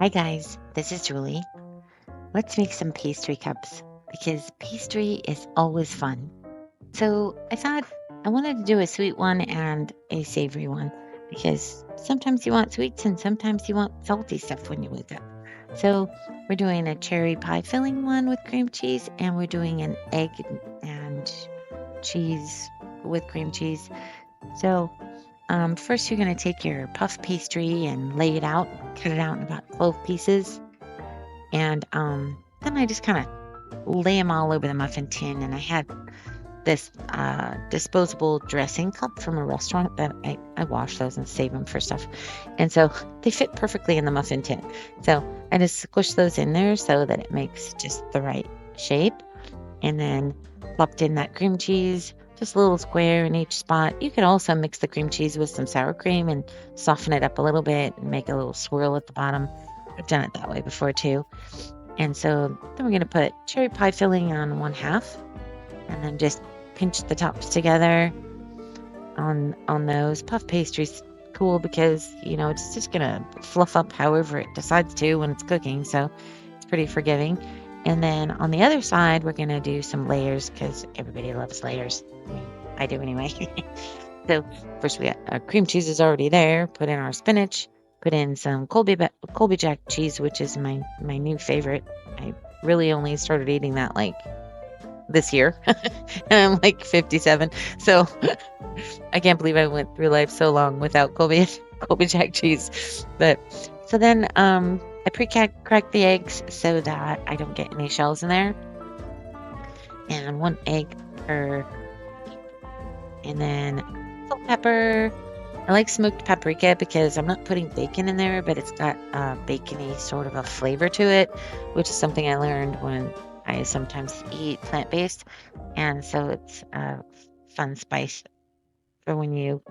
Hi guys, this is Julie. Let's make some pastry cups because pastry is always fun. So I thought I wanted to do a sweet one and a savory one because sometimes you want sweets and sometimes you want salty stuff when you wake up. So we're doing a cherry pie filling one with cream cheese and we're doing an egg and cheese with cream cheese. So first you're going to take your puff pastry and lay it out, cut it out in about 12 pieces. And then I just kind of lay them all over the muffin tin. And I had this disposable dressing cup from a restaurant that I wash those and save them for stuff. And so they fit perfectly in the muffin tin. So I just squish those in there so that it makes just the right shape. And then plopped in that cream cheese, just a little square in each spot. You could also mix the cream cheese with some sour cream and soften it up a little bit and make a little swirl at the bottom. I've done it that way before too. And so then we're going to put cherry pie filling on one half and then just pinch the tops together on those. Puff pastry's cool because, it's just going to fluff up however it decides to when it's cooking. So it's pretty forgiving. And then on the other side, we're going to do some layers because everybody loves layers. I mean, I do anyway. So first we got our cream cheese is already there. Put in our spinach. Put in some Colby Jack cheese, which is my new favorite. I really only started eating that like this year, and I'm like 57. So I can't believe I went through life so long without Colby Jack cheese. But so then I pre-crack the eggs so that I don't get any shells in there, and 1 egg per, and then salt, pepper. I like smoked paprika because I'm not putting bacon in there, but it's got a bacony sort of a flavor to it, which is something I learned when I sometimes eat plant-based. And so it's a fun spice for when you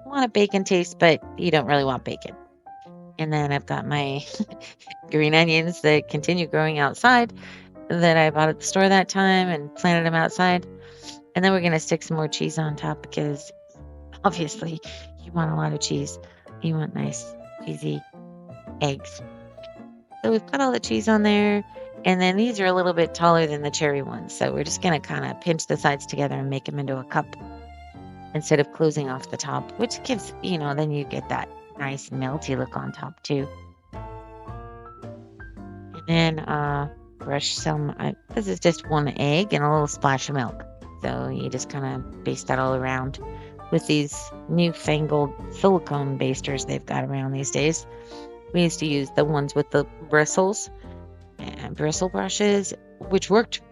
want a bacon taste, but you don't really want bacon. And then I've got my green onions that continue growing outside that I bought at the store that time and planted them outside. And then we're going to stick some more cheese on top because obviously you want a lot of cheese. You want nice, cheesy eggs. So we've got all the cheese on there. And then these are a little bit taller than the cherry ones. So we're just going to kind of pinch the sides together and make them into a cup instead of closing off the top, which gives, then you get that nice melty look on top too. And then brush some, this is just 1 egg and a little splash of milk. So you just kind of baste that all around with these newfangled silicone basters they've got around these days. We used to use the ones with the bristles and bristle brushes, which worked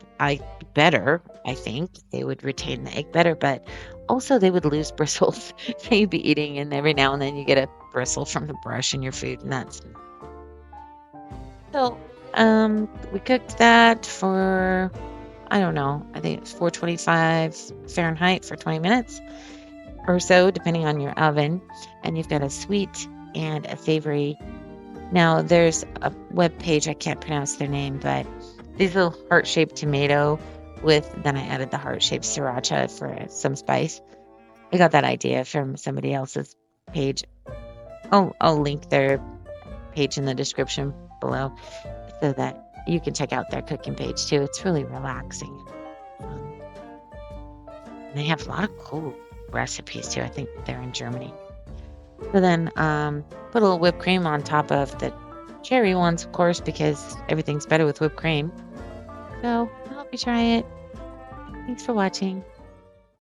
better, I think. They would retain the egg better, but also they would lose bristles. So you'd be eating and every now and then you get a bristle from the brush in your food, and that's... So we cooked that for, I don't know, I think it's 425 Fahrenheit for 20 minutes or so, depending on your oven. And you've got a sweet and a savory. Now there's a web page, I can't pronounce their name, but these little heart-shaped tomato then I added the heart-shaped Sriracha for some spice. I got that idea from somebody else's page. I'll link their page in the description below so that you can check out their cooking page too. It's really relaxing. They have a lot of cool recipes too. I think they're in Germany. So then put a little whipped cream on top of the cherry ones, of course, because everything's better with whipped cream. So I hope you try it. Thanks for watching.